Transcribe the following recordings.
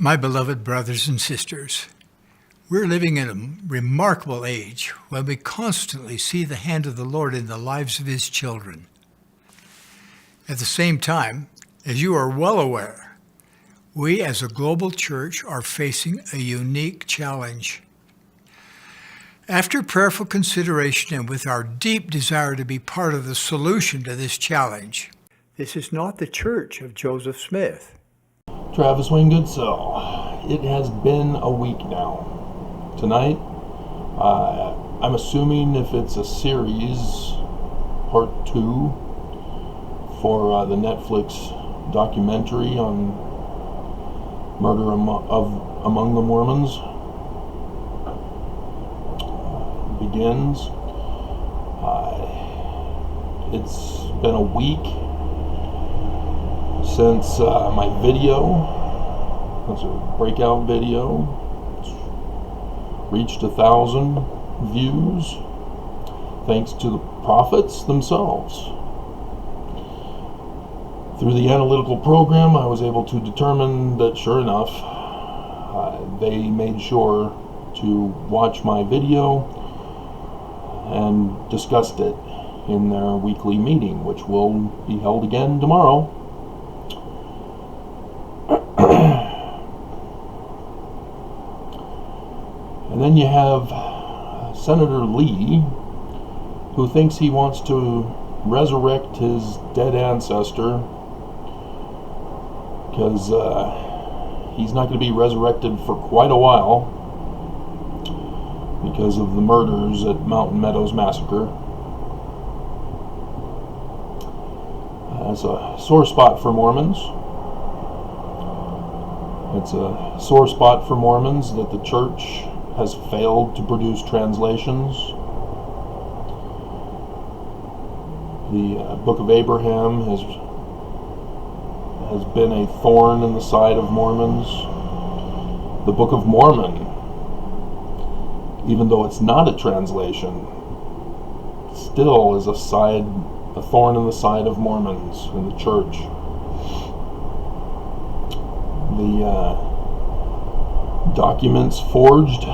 My beloved brothers and sisters, we're living in a remarkable age when we constantly see the hand of the Lord in the lives of His children. At the same time, as you are well aware, we as a global church are facing a unique challenge. After prayerful consideration and with our deep desire to be part of the solution to this challenge, this is not the church of Joseph Smith. Travis Wingoodsell, it has been a week now. Tonight, I'm assuming if it's a series, part 2, for the Netflix documentary on murder among the Mormons begins. It's been a week since my video, that's a breakout video, it's reached 1,000 views thanks to the prophets themselves. Through the analytical program, I was able to determine that sure enough, they made sure to watch my video and discussed it in their weekly meeting, which will be held again tomorrow. And then you have Senator Lee, who thinks he wants to resurrect his dead ancestor because he's not going to be resurrected for quite a while because of the murders at Mountain Meadows Massacre. It's a sore spot for Mormons. It's a sore spot for Mormons that the church has failed to produce translations. The Book of Abraham has been a thorn in the side of Mormons. The Book of Mormon, even though it's not a translation, still is a thorn in the side of Mormons in the church. The documents forged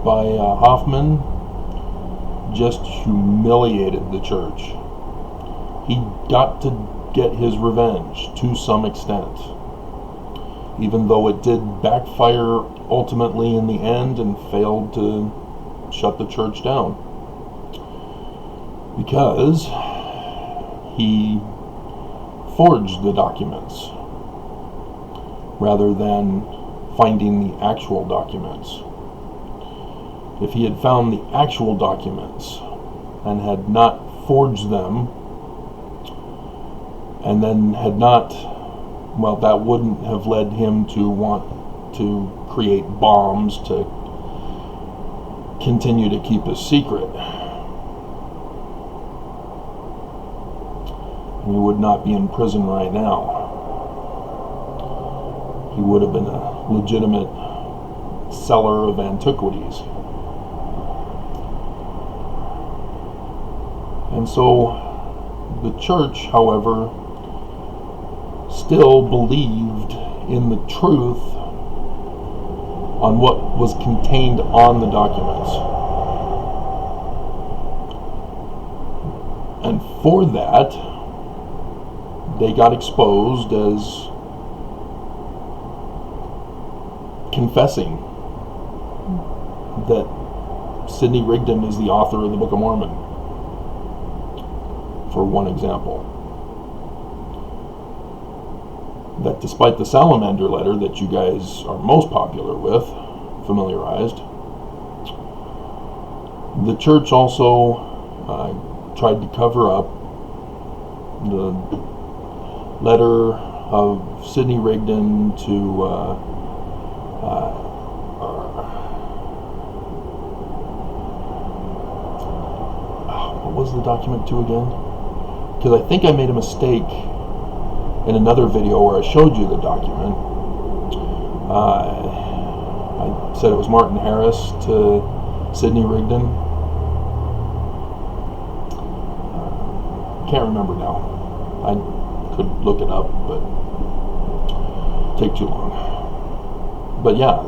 by Hoffman just humiliated the church. He got to get his revenge to some extent, even though it did backfire ultimately in the end and failed to shut the church down, because he forged the documents rather than finding the actual documents. If he had found the actual documents and had not forged them, and then had not, well, that wouldn't have led him to want to create bombs to continue to keep his secret. He would not be in prison right now. He would have been a legitimate seller of antiquities. And so the church, however, still believed in the truth on what was contained on the documents. And for that, they got exposed as confessing that Sidney Rigdon is the author of the Book of Mormon, for one example. That despite the salamander letter that you guys are most popular with, familiarized, the church also tried to cover up the letter of Sidney Rigdon to what was the document to again? Because I think I made a mistake in another video where I showed you the document. I said it was Martin Harris to Sidney Rigdon. Can't remember now. I could look it up, but take too long. but yeah,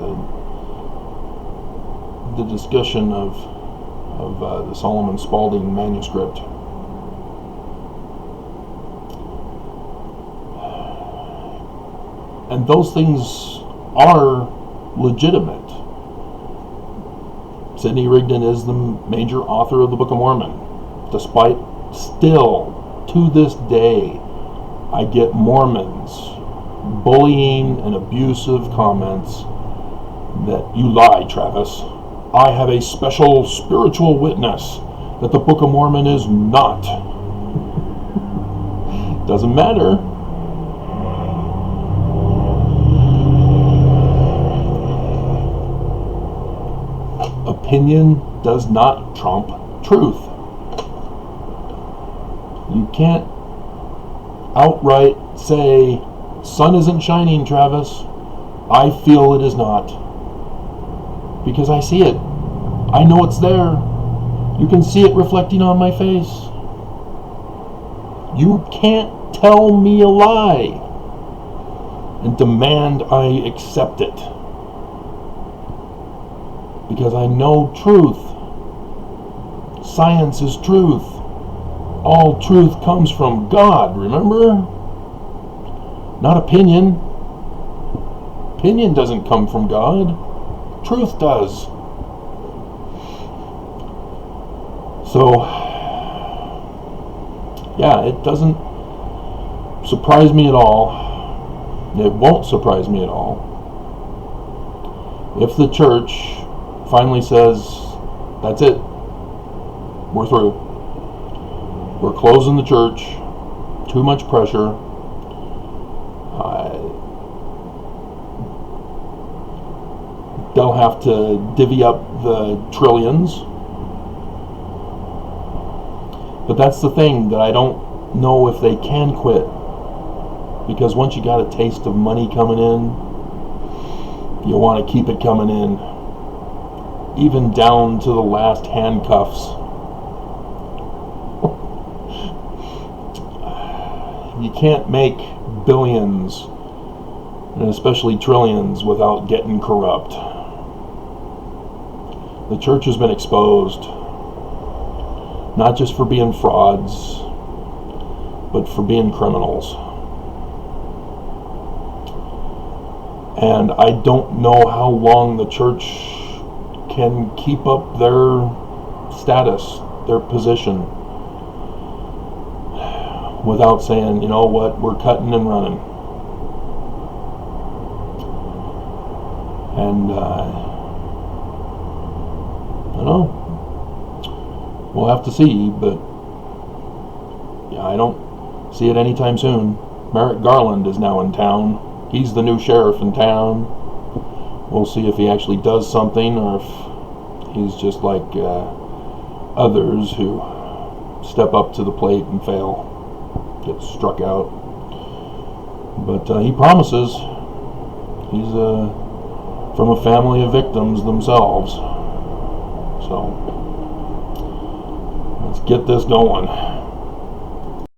the discussion of the Solomon Spaulding manuscript. And those things are legitimate. Sidney Rigdon is the major author of the Book of Mormon. Despite still, to this day, I get Mormons bullying and abusive comments that you lie, Travis. I have a special spiritual witness that the Book of Mormon is not. Doesn't matter. Opinion does not trump truth. You can't outright say, sun isn't shining, Travis. I feel it is not. Because I see it. I know it's there. You can see it reflecting on my face. You can't tell me a lie and demand I accept it. Because I know truth. Science is truth. All truth comes from God, remember? Not opinion. Opinion doesn't come from God. Truth does. So, yeah, it doesn't surprise me at all. It won't surprise me at all if the church finally says, that's it, we're through. We're closing the church. Too much pressure. They'll have to divvy up the trillions. But that's the thing, that I don't know if they can quit. Because once you got a taste of money coming in, you want to keep it coming in. Even down to the last handcuffs. You can't make billions, and especially trillions, without getting corrupt. The church has been exposed, not just for being frauds, but for being criminals. And I don't know how long the church can keep up their status, their position, without saying, you know what, we're cutting and running. And I don't know. We'll have to see, but yeah, I don't see it anytime soon. Merrick Garland is now in town. He's the new sheriff in town. We'll see if he actually does something, or if he's just like others who step up to the plate and fail, get struck out. But he promises. He's from a family of victims themselves. So let's get this going.